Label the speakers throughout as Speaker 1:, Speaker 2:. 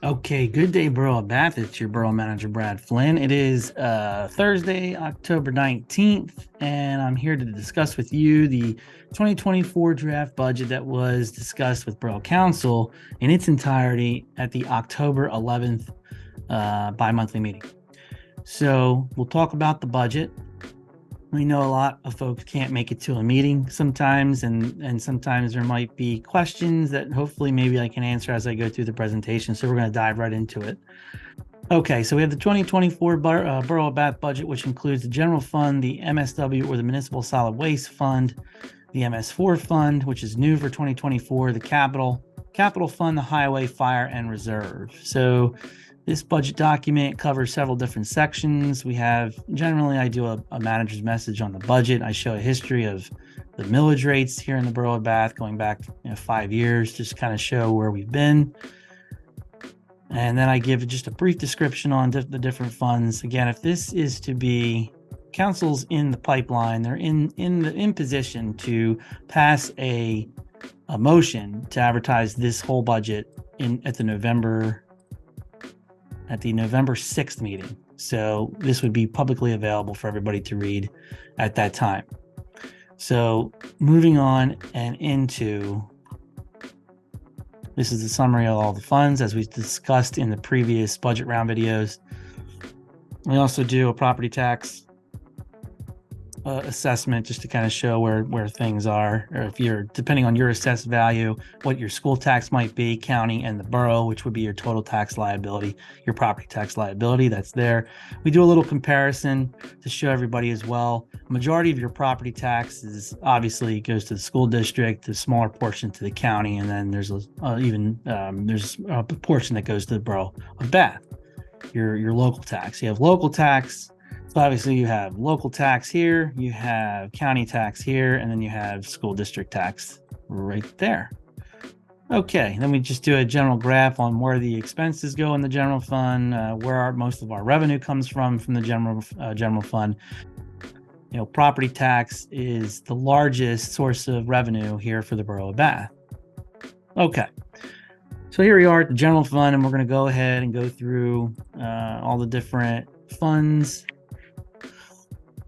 Speaker 1: Okay, good day, Borough Bath. It's your Borough Manager, Brad Flynn. It is Thursday, October 19th, and I'm here to discuss with you the 2024 draft budget that was discussed with Borough Council in its entirety at the October 11th bi-monthly meeting. So we'll talk about the budget. We know a lot of folks can't make it to a meeting sometimes, and sometimes there might be questions that hopefully maybe I can answer as I go through the presentation. So we're going to dive right into it. Okay, so we have the 2024 Borough of Bath budget, which includes the general fund, the MSW or the Municipal Solid Waste Fund, the MS4 fund, which is new for 2024, the capital fund, the highway, fire, and reserve. So this budget document covers several different sections. We have, generally, I do a manager's message on the budget. I show a history of the millage rates here in the Borough of Bath going back 5 years, just kind of show where we've been. And then I give just a brief description on the different funds. Again, if this is to be council's in the pipeline, they're in position to pass a motion to advertise this whole budget at the November 6th meeting. So this would be publicly available for everybody to read at that time. So moving on and into, this is the summary of all the funds as we discussed in the previous budget round videos. We also do a property tax assessment just to kind of show where things are, or if you're, depending on your assessed value, what your school tax might be, county and the borough, which would be your total tax liability, your property tax liability, that's there. We do a little comparison to show everybody as well. Majority of your property taxes obviously goes to the school district, the smaller portion to the county, and then there's there's a portion that goes to the Borough of Bath, your local tax. You have local tax. So obviously you have local tax here, you have county tax here, and then you have school district tax right there. Okay, then we just do a general graph on where the expenses go in the general fund, where most of our revenue comes from the general fund. Property tax is the largest source of revenue here for the Borough of Bath. Okay, so here we are at the general fund, and we're going to go ahead and go through all the different funds.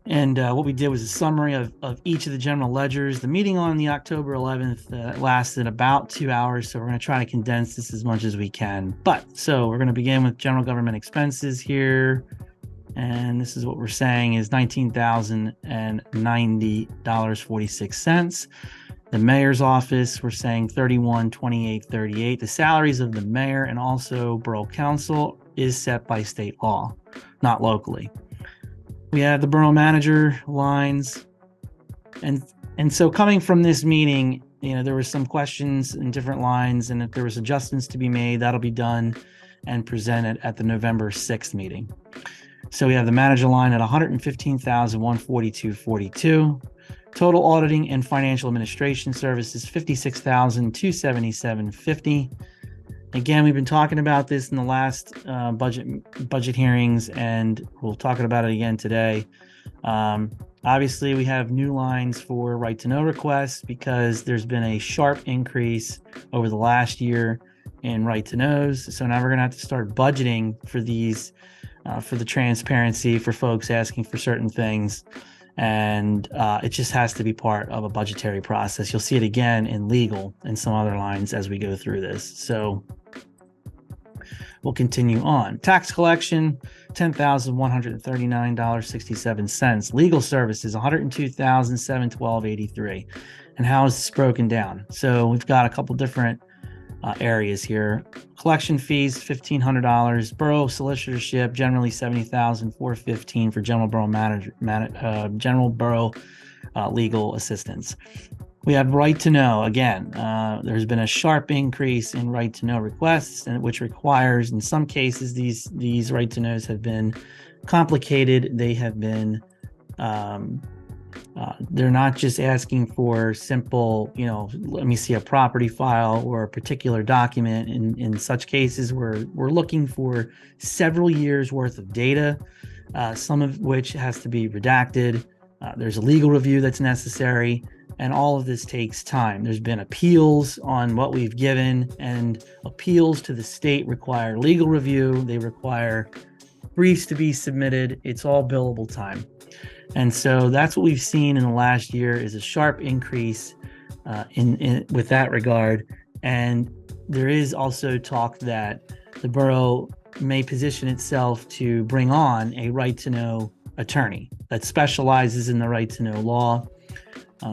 Speaker 1: And what we did was a summary of each of the general ledgers. The meeting on the October 11th lasted about 2 hours, so we're going to try to condense this as much as we can. So we're going to begin with general government expenses here. And this is what we're saying is $19,090.46. The mayor's office, we're saying $31,2838. The salaries of the mayor and also Borough Council is set by state law, not locally. We have the borough manager lines, and so coming from this meeting, there were some questions in different lines, and if there was adjustments to be made, that'll be done and presented at the November 6th meeting. So we have the manager line at $115,142.42. Total auditing and financial administration services $56,277.50. Again, we've been talking about this in the last budget hearings, and we'll talk about it again today. Obviously, we have new lines for right to know requests because there's been a sharp increase over the last year in right to knows. So now we're going to have to start budgeting for these, for the transparency for folks asking for certain things. And it just has to be part of a budgetary process. You'll see it again in legal and some other lines as we go through this. So we'll continue on. Tax collection, $10,139.67. Legal services, $102,712.83. And how is this broken down? So we've got a couple different areas here. Collection fees, $1,500. Borough solicitorship, generally $70,415 for general borough general borough legal assistance. We have right to know. Again, there's been a sharp increase in right to know requests, and which requires, in some cases, these right to knows have been complicated. They have been they're not just asking for simple, let me see a property file or a particular document. In such cases, we're looking for several years worth of data, some of which has to be redacted. There's a legal review that's necessary. And all of this takes time. There's been appeals on what we've given, and appeals to the state require legal review. They require briefs to be submitted. It's all billable time. And so that's what we've seen in the last year, is a sharp increase with that regard. And there is also talk that the borough may position itself to bring on a right-to-know attorney that specializes in the right-to-know law.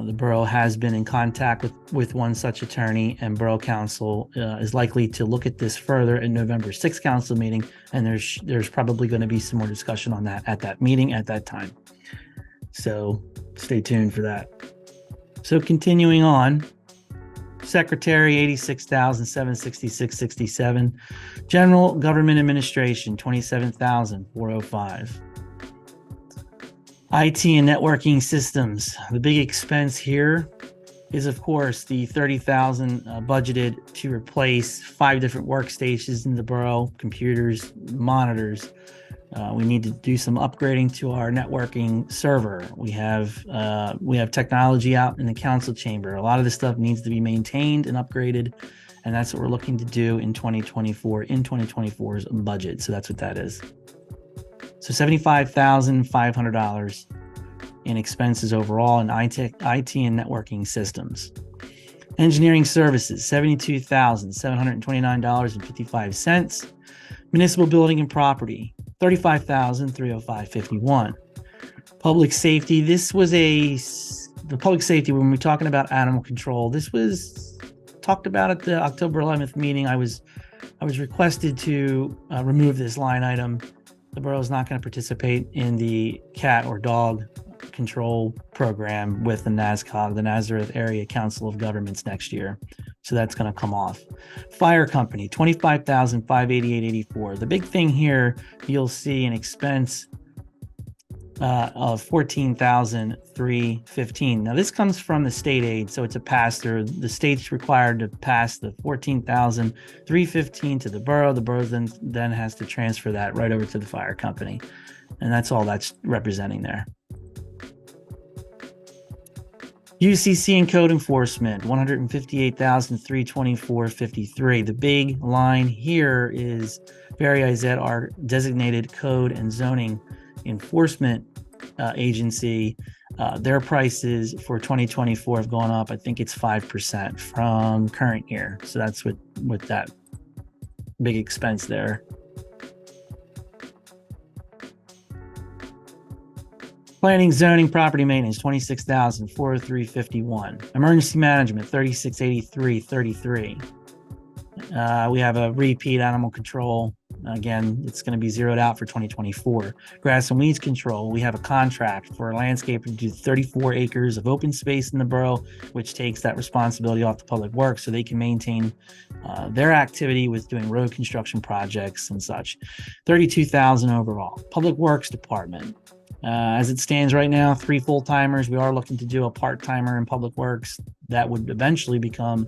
Speaker 1: The borough has been in contact with one such attorney, and Borough Council is likely to look at this further in November 6th council meeting, and there's probably going to be some more discussion on that at that meeting at that time. So stay tuned for that. So continuing on, Secretary, $86,766.67. General Government Administration, $27,405. IT and networking systems. The big expense here is, of course, the $30,000 budgeted to replace 5 different workstations in the borough, computers, monitors. We need to do some upgrading to our networking server. We have technology out in the council chamber. A lot of this stuff needs to be maintained and upgraded, and that's what we're looking to do in 2024, in 2024's budget. So that's what that is. So $75,500 in expenses overall in IT and networking systems. Engineering services, $72,729.55. Municipal building and property, $35,305.51. Public safety, this was the public safety, when we're talking about animal control, this was talked about at the October 11th meeting. I was requested to remove this line item. The borough is not going to participate in the cat or dog control program with the NASCOG, the Nazareth Area Council of Governments, next year. So that's going to come off. Fire company, $25,588.84. The big thing here, you'll see an expense of $14,315. Now this comes from the state aid, so it's a pass-through. The state's required to pass the $14,315 to the borough. The borough then has to transfer that right over to the fire company, and that's all that's representing there. UCC and code enforcement, $158,324.53. The big line here is Barry Izett, our designated code and zoning enforcement agency. Their prices for 2024 have gone up. I think it's 5% from current year. So that's with that big expense there. Planning, zoning, property maintenance, $26,403.51. Emergency management, $36,83.33. We have a repeat animal control. Again, it's going to be zeroed out for 2024. Grass and weeds control. We have a contract for a landscaper to do 34 acres of open space in the borough, which takes that responsibility off the public works, so they can maintain their activity with doing road construction projects and such. $32,000 overall. Public Works Department. As it stands right now, 3 full-timers. We are looking to do a part-timer in Public Works that would eventually become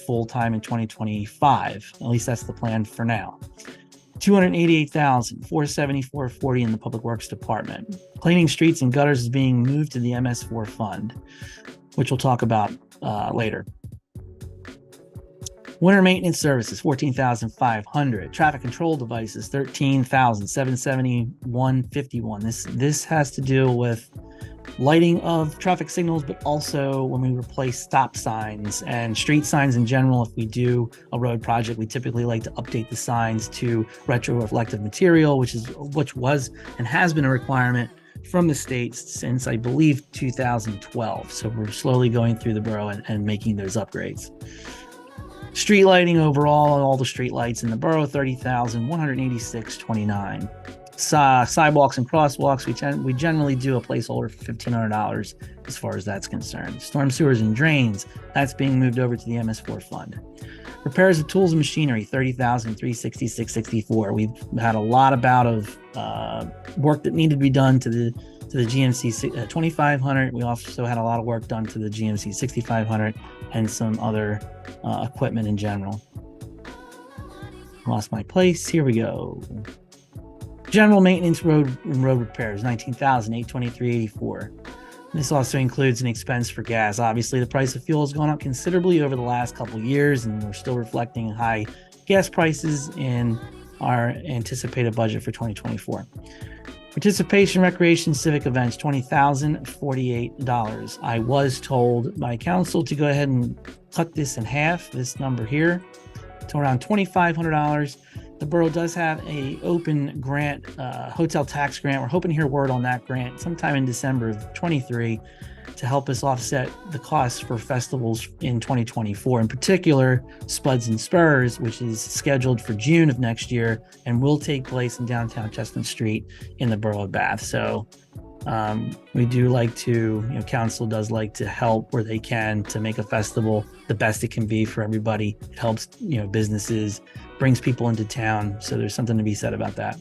Speaker 1: full-time in 2025. At least that's the plan for now. $288,474.40 in the Public Works Department. Cleaning streets and gutters is being moved to the MS4 fund, which we'll talk about later. Winter maintenance services, $14,500. Traffic control devices, $13,771.51. This has to do with lighting of traffic signals, but also when we replace stop signs and street signs in general. If we do a road project, we typically like to update the signs to retroreflective material, which was and has been a requirement from the state since, I believe, 2012. So we're slowly going through the borough and making those upgrades. Street lighting overall, all the street lights in the borough, $30,186.29. Sidewalks and crosswalks, we generally do a placeholder for $1,500 as far as that's concerned. Storm sewers and drains, that's being moved over to the MS4 fund. Repairs of tools and machinery, $30,366.64. We've had a lot of work that needed to be done to the GMC 2500. We also had a lot of work done to the GMC 6500 and some other equipment in general. Lost my place. Here we go. General maintenance, road repairs, $19,823.84. This also includes an expense for gas. Obviously, the price of fuel has gone up considerably over the last couple of years, and we're still reflecting high gas prices in our anticipated budget for 2024. Participation, recreation, civic events, $20,048. I was told by council to go ahead and cut this in half, this number here, to around $2,500. The borough does have a open grant, hotel tax grant. We're hoping to hear word on that grant sometime in December of 23 to help us offset the costs for festivals in 2024. In particular, Spuds and Spurs, which is scheduled for June of next year and will take place in downtown Chestnut Street in the borough of Bath. So we do like to, council does like to help where they can to make a festival the best it can be for everybody. It helps, businesses, brings people into town. So there's something to be said about that.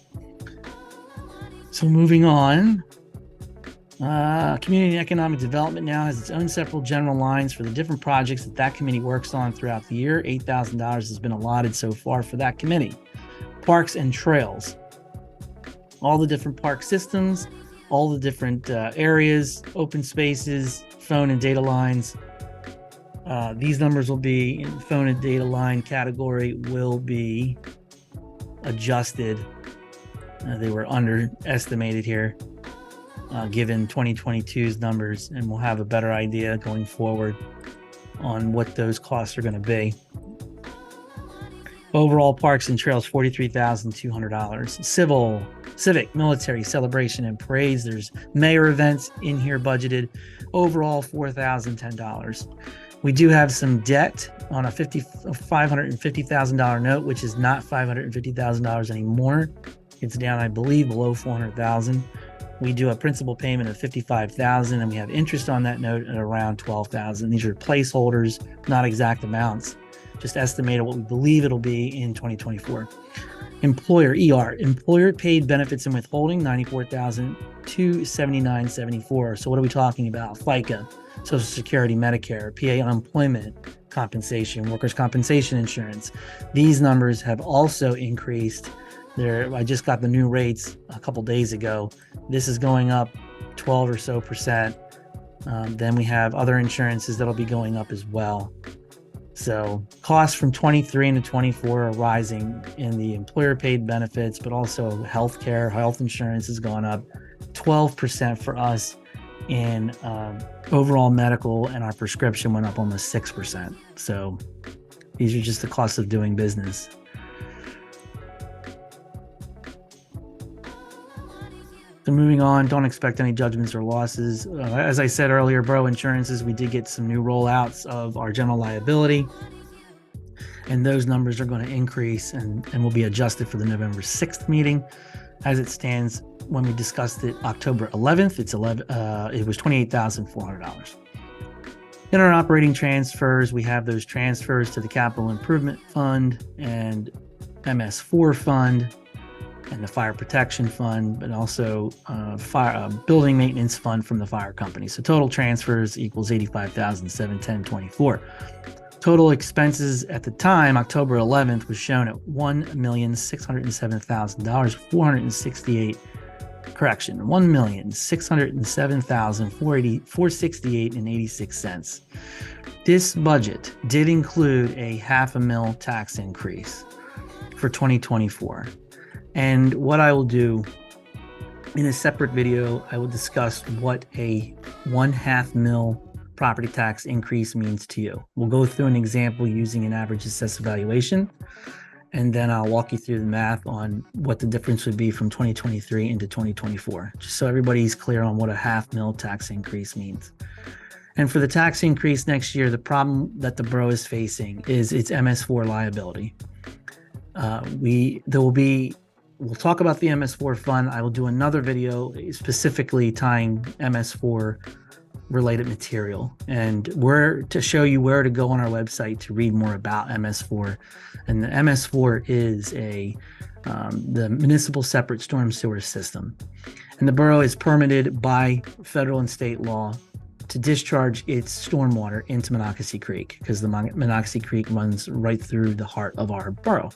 Speaker 1: So moving on, Community and Economic Development now has its own separate general lines for the different projects that committee works on throughout the year. $8,000 has been allotted so far for that committee. Parks and Trails, all the different park systems, all the different areas, open spaces, phone and data lines. These numbers will be in phone and data line category will be adjusted. They were underestimated here, given 2022's numbers, and we'll have a better idea going forward on what those costs are going to be. Overall, Parks and Trails, $43,200. Civic, military, celebration, and parades. There's mayor events in here budgeted. Overall, $4,010. We do have some debt on a $550,000 note, which is not $550,000 anymore. It's down, I believe, below $400,000. We do a principal payment of $55,000, and we have interest on that note at around $12,000. These are placeholders, not exact amounts, just estimated what we believe it'll be in 2024. Employer employer paid benefits and withholding, $94,279.74. So what are we talking about? FICA, Social Security, Medicare, PA unemployment compensation, workers' compensation insurance. These numbers have also increased. I just got the new rates a couple days ago. This is going up 12 or so percent. Then we have other insurances that'll be going up as well. So costs from 23 into 24 are rising in the employer paid benefits, but also healthcare, health insurance has gone up 12% for us in overall medical, and our prescription went up almost 6%. So these are just the costs of doing business. So moving on, don't expect any judgments or losses. As I said earlier, borough insurances, we did get some new rollouts of our general liability, and those numbers are going to increase and will be adjusted for the November 6th meeting. As it stands, when we discussed it October 11th, it was $28,400. In our operating transfers, we have those transfers to the Capital Improvement Fund and MS4 Fund, and the Fire Protection Fund, but also Building Maintenance Fund from the fire company. So total transfers equals $85,710.24. Total expenses at the time, October 11th, was shown at $1,607,468. Correction, $1,607,468.86. This budget did include a $500,000 tax increase for 2024. And what I will do in a separate video, I will discuss what a $500,000 property tax increase means to you. We'll go through an example using an average assessed valuation, and then I'll walk you through the math on what the difference would be from 2023 into 2024, just so everybody's clear on what a $500,000 tax increase means. And for the tax increase next year, the problem that the borough is facing is its MS4 liability. We'll talk about the MS4 fund. I will do another video specifically tying MS4 related material and to show you where to go on our website to read more about MS4. And the MS4 is the municipal separate storm sewer system. And the borough is permitted by federal and state law to discharge its stormwater into Monocacy Creek, because the Monocacy Creek runs right through the heart of our borough.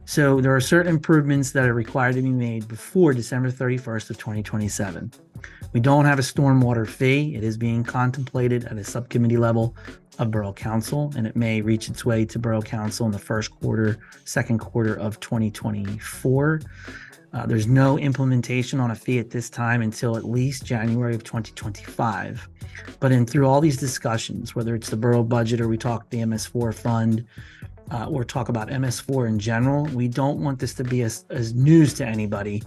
Speaker 1: So there are certain improvements that are required to be made before December 31st of 2027. We don't have a stormwater fee. It is being contemplated at a subcommittee level of Borough Council, and it may reach its way to Borough Council in the first quarter, second quarter of 2024. There's no implementation on a fee at this time until at least January of 2025. But through all these discussions, whether it's the borough budget or we talk the MS4 fund, or talk about MS4 in general, we don't want this to be as news to anybody.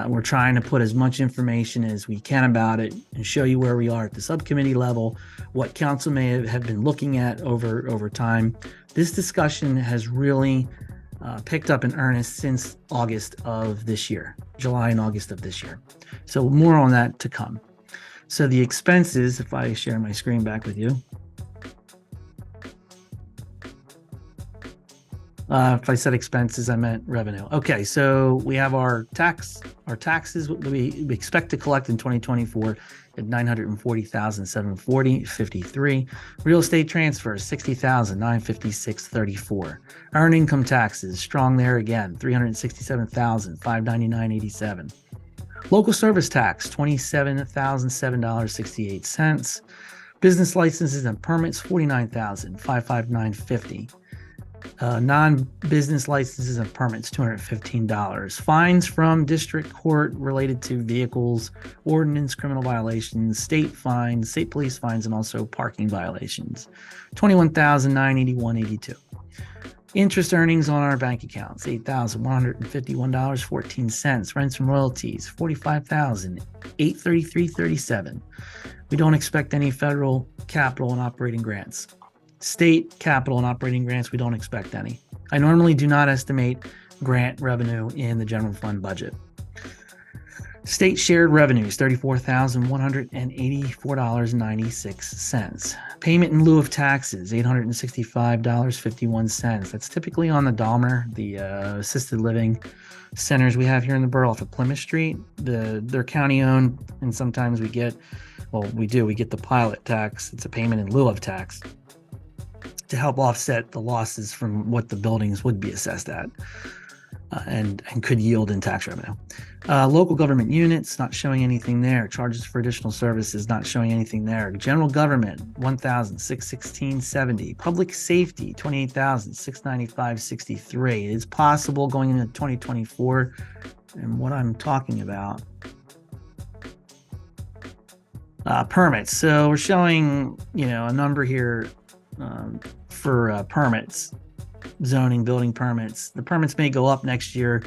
Speaker 1: We're trying to put as much information as we can about it and show you where we are at the subcommittee level, what council may have been looking at over time. This discussion has really picked up in earnest since August of this year, July and August of this year. So more on that to come. So the expenses, if I share my screen back with you. If I said expenses, I meant revenue. Okay, so we have our taxes we expect to collect in 2024 at $940,740.53. Real estate transfers, $60,956.34. Earned income taxes, strong there again, $367,599.87. Local service tax, $27,007.68. Business licenses and permits, $49,559.50. Non-business licenses and permits, $215. Fines from district court related to vehicles, ordinance, criminal violations, state fines, state police fines, and also parking violations, $21,981.82. Interest earnings on our bank accounts, $8,151.14. Rents and royalties, $45,833.37. We don't expect any federal capital and operating grants. State capital and operating grants, we don't expect any. I normally do not estimate grant revenue in the general fund budget. State shared revenues, $34,184.96. Payment in lieu of taxes, $865.51. That's typically on the Dahmer, the assisted living centers we have here in the borough off of Plymouth Street. They're county owned, and sometimes we get the pilot tax. It's a payment in lieu of tax to help offset the losses from what the buildings would be assessed at, and could yield in tax revenue. Local government units, not showing anything there. Charges for additional services, not showing anything there. General government, $1,616.70. Public safety, $28,695.63. It is possible going into 2024, and what I'm talking about. Permits. So we're showing, a number here for permits, zoning, building permits. The permits may go up next year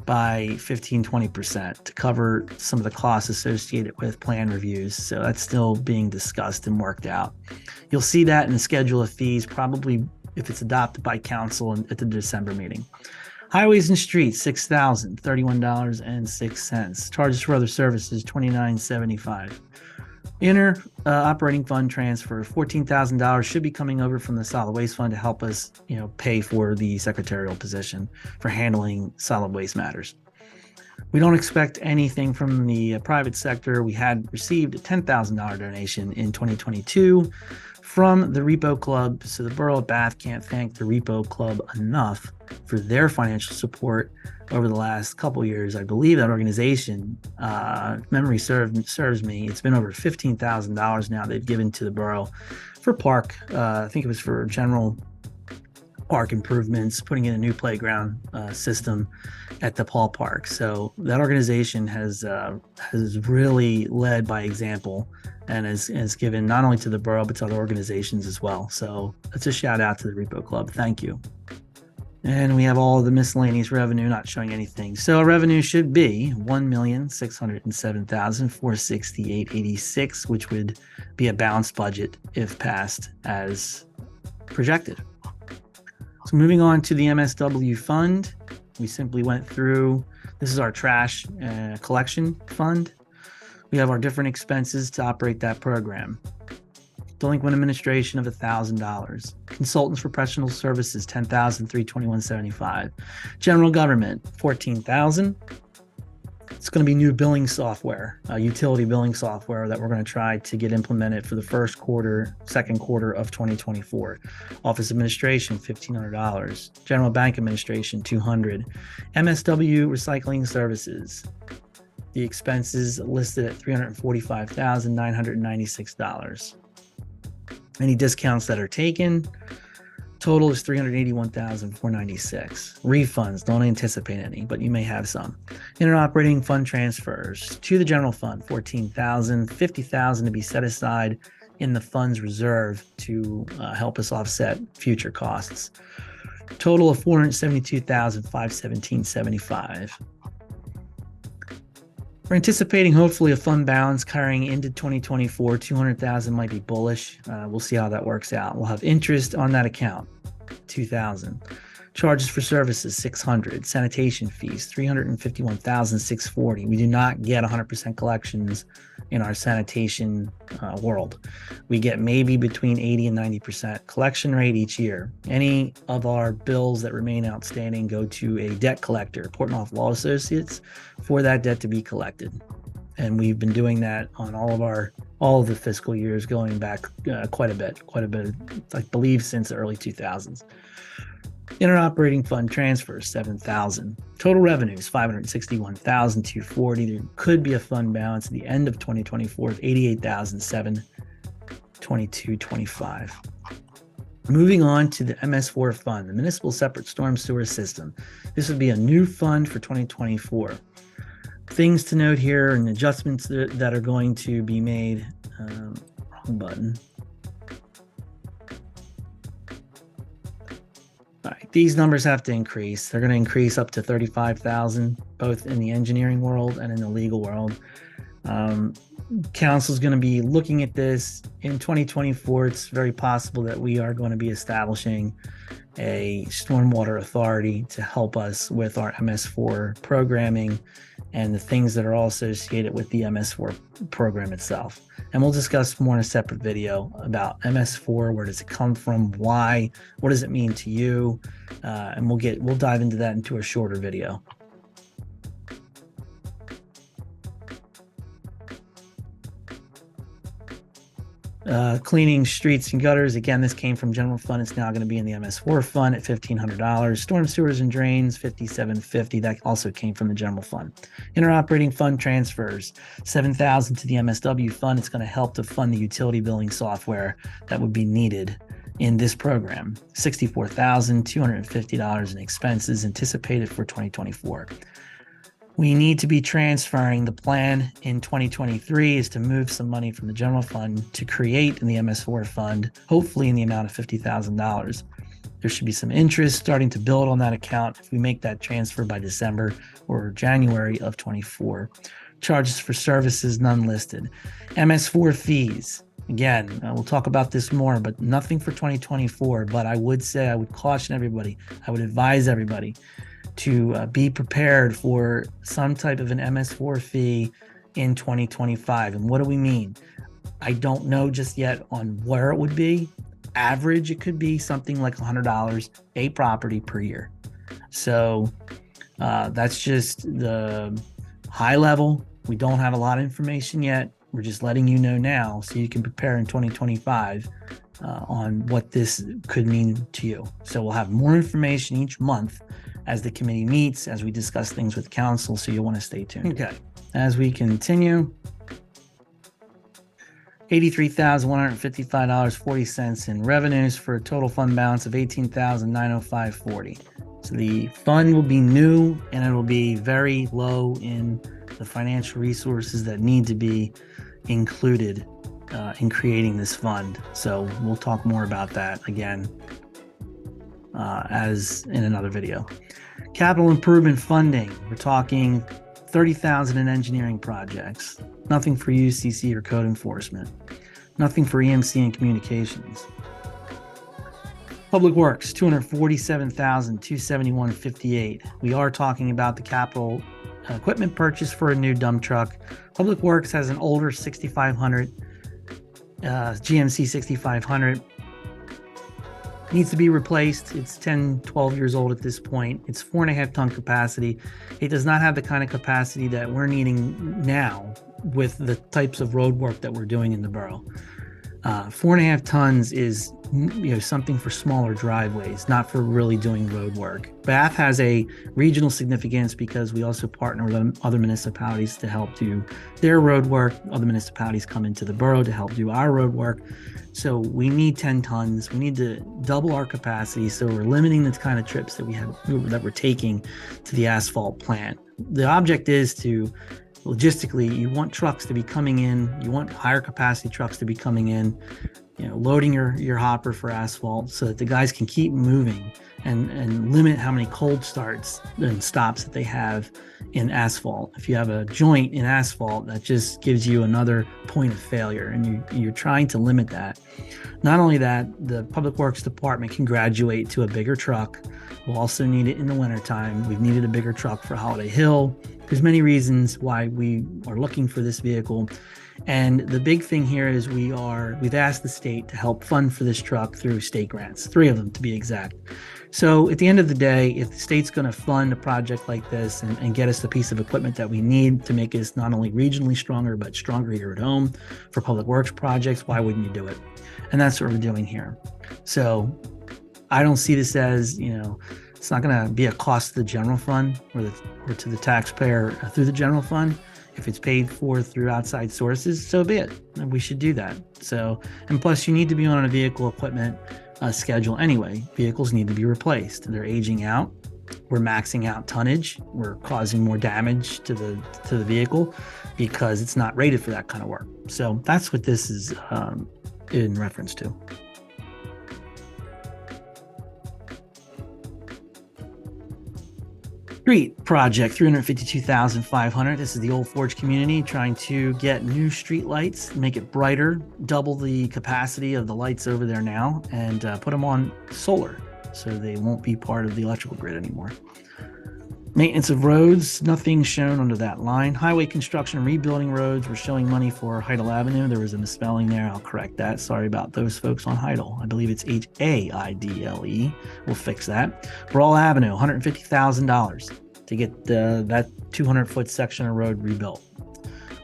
Speaker 1: by 15-20% to cover some of the costs associated with plan reviews. So that's still being discussed and worked out. You'll see that in the schedule of fees, probably if it's adopted by council at the December meeting. Highways and streets, $6,031.06. Charges for other services, $29.75. Inner operating fund transfer, $14,000 should be coming over from the solid waste fund to help us, pay for the secretarial position for handling solid waste matters. We don't expect anything from the private sector. We had received a $10,000 donation in 2022 from the Repo Club. So the Borough of Bath can't thank the Repo Club enough for their financial support over the last couple years. I believe that organization, memory serves me, it's been over $15,000 now they've given to the borough for park. I think it was for general park improvements, putting in a new playground system at the Paul Park. So that organization has really led by example and has given not only to the borough but to other organizations as well. So that's a shout out to the Repo Club. Thank you. And we have all the miscellaneous revenue not showing anything. So our revenue should be $1,607,468.86, which would be a balanced budget if passed as projected. So moving on to the MSW fund, we simply went through, this is our trash collection fund. We have our different expenses to operate that program. Delinquent administration of $1,000. Consultants for professional services, $10,321.75. General government, $14,000. It's going to be new billing software, utility billing software that we're going to try to get implemented for the first quarter, second quarter of 2024. Office administration, $1,500. General bank administration, $200. MSW recycling services, The expenses listed at $345,996. Any discounts that are taken, total is $381,496. Refunds, don't anticipate any, but you may have some. Interoperating fund transfers to the general fund, $14,000, $50,000 to be set aside in the fund's reserve to help us offset future costs. Total of $472,517.75. We're anticipating hopefully a fund balance carrying into 2024. $200,000 might be bullish. We'll see how that works out. We'll have interest on that account, $2,000. Charges for services, $600. Sanitation fees, $351,640. We do not get 100% collections in our sanitation world. We get maybe between 80 and 90% collection rate each year. Any of our bills that remain outstanding go to a debt collector, Portnoy Law Associates, for that debt to be collected. And we've been doing that on all of the fiscal years going back quite a bit, I believe since the early 2000s. Interoperating fund transfers, $7,000. Total revenues, $561,240. There could be a fund balance at the end of 2024 of $88,722.25. Moving on to the MS4 fund, the Municipal Separate Storm Sewer System. This would be a new fund for 2024. Things to note here and adjustments that are going to be made. Wrong button. All right, these numbers have to increase. They're going to increase up to 35,000, both in the engineering world and in the legal world. Council is going to be looking at this in 2024. It's very possible that we are going to be establishing a stormwater authority to help us with our MS4 programming and the things that are all associated with the MS4 program itself. And we'll discuss more in a separate video about MS4. Where does it come from? Why? What does it mean to you? And we'll dive into that into a shorter video. Cleaning streets and gutters. Again, this came from general fund. It's now going to be in the MS4 fund at $1,500. Storm sewers and drains, $5,750. That also came from the general fund. Interoperating fund transfers, $7,000 to the MSW fund. It's going to help to fund the utility billing software that would be needed in this program. $64,250 in expenses anticipated for 2024. We need to be transferring. The plan in 2023 is to move some money from the general fund to create in the MS4 fund, hopefully in the amount of $50,000. There should be some interest starting to build on that account if we make that transfer by December or January of 24. Charges for services, none listed. MS4 fees. Again, we'll talk about this more, but nothing for 2024. But I would caution everybody, I would advise everybody to be prepared for some type of an MS4 fee in 2025. And what do we mean? I don't know just yet on where it would be. Average, it could be something like $100 a property per year. So that's just the high level. We don't have a lot of information yet. We're just letting you know now so you can prepare in 2025 on what this could mean to you. So we'll have more information each month as the committee meets, as we discuss things with council, so you'll want to stay tuned. Okay, as we continue, $83,155.40 in revenues for a total fund balance of $18,905.40. So the fund will be new and it will be very low in the financial resources that need to be included in creating this fund. So we'll talk more about that again as in another video. Capital improvement funding, we're talking $30,000 in engineering projects, nothing for UCC or code enforcement, nothing for EMC and communications. Public Works, $247,271.58. We are talking about the capital equipment purchase for a new dump truck. Public Works has an older 6500 GMC 6500. Needs to be replaced. It's 10, 12 years old at this point. It's 4.5 ton capacity. It does not have the kind of capacity that we're needing now with the types of road work that we're doing in the borough. 4.5 tons is something for smaller driveways, not for really doing road work. Bath has a regional significance because we also partner with other municipalities to help do their road work. Other municipalities come into the borough to help do our road work. So we need 10 tons. We need to double our capacity. So we're limiting the kind of trips that we're taking to the asphalt plant. The object is to logistically, you want trucks to be coming in, you want higher capacity trucks to be coming in, loading your hopper for asphalt so that the guys can keep moving and limit how many cold starts and stops that they have in asphalt. If you have a joint in asphalt, that just gives you another point of failure, and you're trying to limit that. Not only that, the Public Works Department can graduate to a bigger truck. We'll also need it in the wintertime. We've needed a bigger truck for Holiday Hill. There's many reasons why we are looking for this vehicle. And the big thing here is we've asked the state to help fund for this truck through state grants, 3 of them to be exact. So at the end of the day, if the state's going to fund a project like this and get us the piece of equipment that we need to make us not only regionally stronger, but stronger here at home for public works projects, why wouldn't you do it? And that's what we're doing here. So I don't see this as, it's not going to be a cost to the general fund or to the taxpayer through the general fund. If it's paid for through outside sources, so be it. And we should do that. So, and plus you need to be on a vehicle equipment schedule anyway. Vehicles need to be replaced. They're aging out. We're maxing out tonnage. We're causing more damage to the vehicle because it's not rated for that kind of work. So that's what this is in reference to. Street project, $352,500. This is the Old Forge community trying to get new street lights, make it brighter, double the capacity of the lights over there now, and put them on solar so they won't be part of the electrical grid anymore. Maintenance of roads, nothing shown under that line. Highway construction and rebuilding roads. We're showing money for Heidel Avenue. There was a misspelling there. I'll correct that. Sorry about those folks on Heidel. I believe it's Haidle. We'll fix that. Borough Avenue, $150,000 to get that 200-foot section of road rebuilt.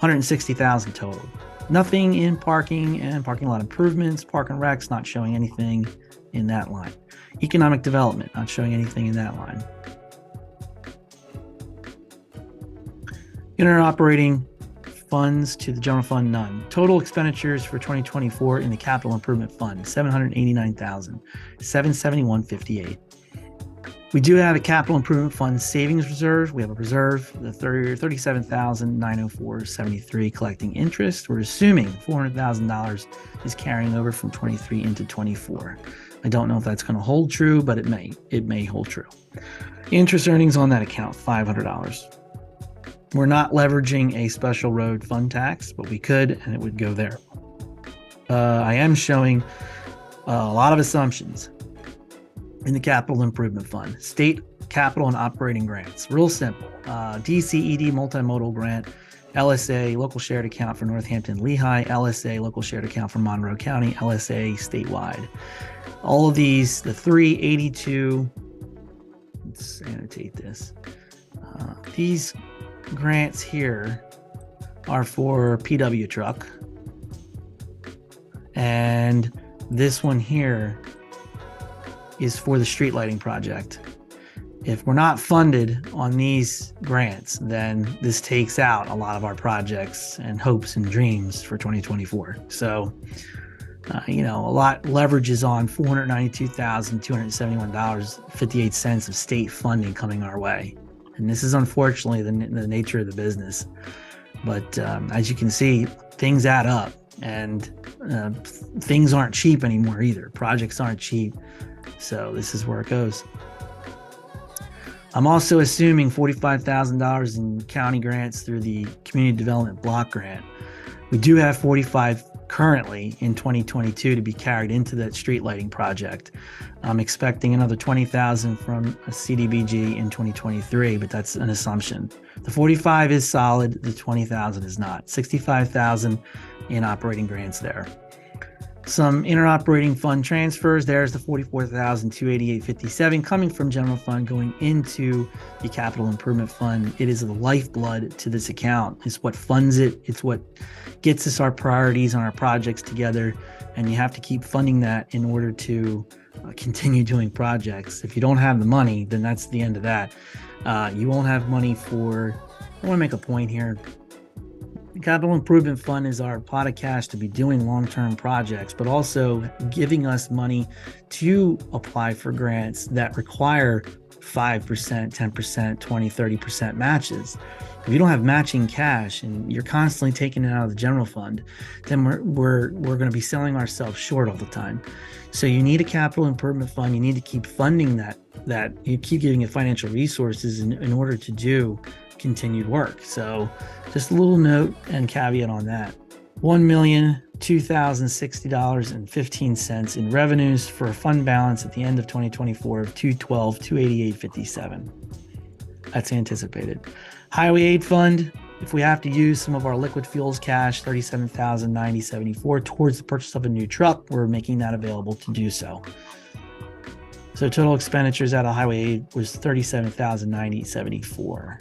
Speaker 1: $160,000 total. Nothing in parking and parking lot improvements. Park and Recs, not showing anything in that line. Economic development, not showing anything in that line. Operating funds to the general fund, none. Total expenditures for 2024 in the capital improvement fund, $789,000, $771.58. We do have a capital improvement fund savings reserve. We have a reserve, the $37,904.73 collecting interest. We're assuming $400,000 is carrying over from 23 into 24. I don't know if that's going to hold true, but it may hold true. Interest earnings on that account, $500. We're not leveraging a special road fund tax, but we could, and it would go there. I am showing a lot of assumptions in the capital improvement fund. State capital and operating grants, real simple. DCED multimodal grant, LSA local shared account for Northampton Lehigh, LSA local shared account for Monroe County, LSA statewide. All of these, the 382, let's annotate this. These grants here are for PW truck, and this one here is for the street lighting project. If we're not funded on these grants, then this takes out a lot of our projects and hopes and dreams for 2024. So a lot leverages on $492,271.58 of state funding coming our way. And this is unfortunately the nature of the business. But as you can see, things add up, and things aren't cheap anymore either. Projects aren't cheap. So this is where it goes. I'm also assuming $45,000 in county grants through the Community Development Block Grant. We do have 45 currently in 2022 to be carried into that street lighting project. I'm expecting another 20,000 from a CDBG in 2023, but that's an assumption. The 45 is solid, the 20,000 is not. 65,000 in operating grants there. Some interoperating fund transfers. There's the $44,288.57 coming from general fund going into the capital improvement fund. It is the lifeblood to this account. It's what funds it. It's what gets us our priorities on our projects together. And you have to keep funding that in order to continue doing projects. If you don't have the money, then that's the end of that. You won't have money for, I want to make a point here. The Capital Improvement Fund is our pot of cash to be doing long-term projects, but also giving us money to apply for grants that require 5%, 10%, 20, 30% matches. If you don't have matching cash and you're constantly taking it out of the general fund, then we're going to be selling ourselves short all the time. So you need a capital improvement fund. You need to keep funding that you keep giving it financial resources in order to do continued work. So just a little note and caveat on that. $1,002,060.15 in revenues for a fund balance at the end of 2024 of $212,288.57. That's anticipated. Highway aid fund, if we have to use some of our liquid fuels cash, $37,090.74 towards the purchase of a new truck, we're making that available to do so. So total expenditures out of highway aid was $37,090.74.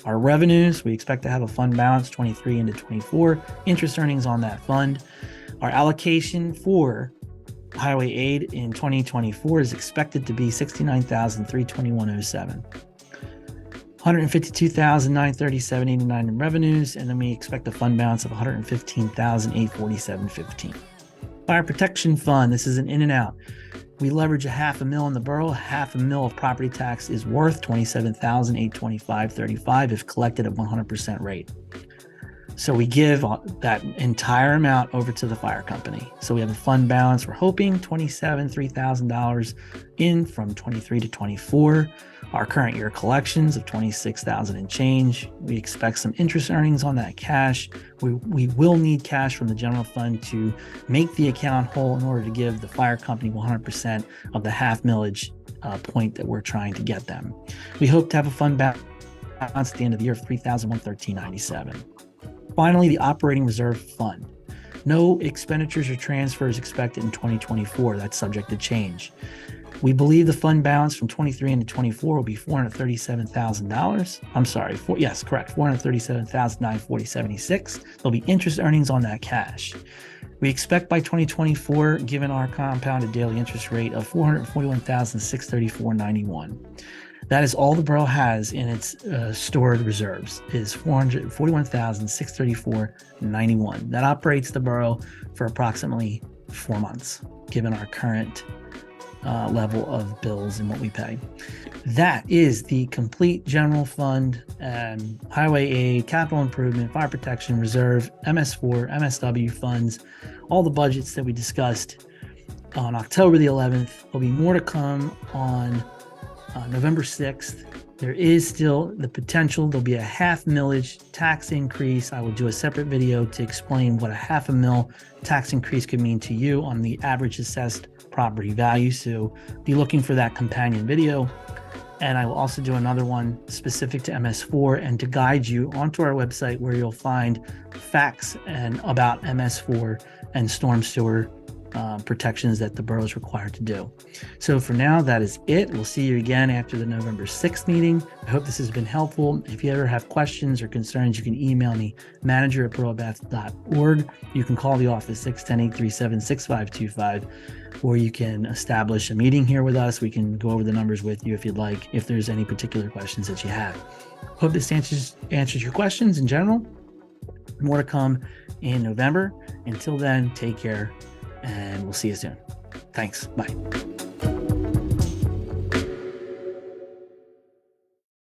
Speaker 1: Our revenues, we expect to have a fund balance 23 into 24, interest earnings on that fund. Our allocation for highway aid in 2024 is expected to be $69,321.07. $152,937.89 in revenues, and then we expect a fund balance of $115,847.15. Fire protection fund, this is an in and out. We leverage $500,000 in the borough. $500,000 of property tax is worth $27,825.35 if collected at 100% rate. So we give that entire amount over to the fire company. So we have a fund balance. We're hoping $3,000 in from 23 to 24. Our current year collections of $26,000 and change. We expect some interest earnings on that cash. We will need cash from the general fund to make the account whole in order to give the fire company 100% of the half millage point that we're trying to get them. We hope to have a fund balance at the end of the year of $3,113.97. Finally, the operating reserve fund. No expenditures or transfers expected in 2024. That's subject to change. We believe the fund balance from 23 into 24 will be $437,000. I'm sorry, correct, $437,940.76. There'll be interest earnings on that cash. We expect by 2024, given our compounded daily interest rate of $441,634.91. That is all the borough has in its stored reserves, is $441,634.91. That operates the borough for approximately 4 months, given our current level of bills and what we pay. That is the complete general fund, highway aid, capital improvement, fire protection reserve, MS4, MSW funds, all the budgets that we discussed on October the 11th. There'll be more to come on November 6th. There is still the potential. There'll be a half millage tax increase. I will do a separate video to explain what a $500,000 tax increase could mean to you on the average assessed property value. So be looking for that companion video. And I will also do another one specific to MS4 and to guide you onto our website where you'll find facts and about MS4 and storm sewer protections that the borough is required to do. So for now, that is it. We'll see you again after the November 6th meeting. I hope this has been helpful. If you ever have questions or concerns, you can email me, manager@boroughbath.org. You can call the office 610-837-6525, or you can establish a meeting here with us. We can go over the numbers with you if you'd like, if there's any particular questions that you have. Hope this answers your questions in general. More to come in November. Until then, take care, and we'll see you soon. Thanks. Bye.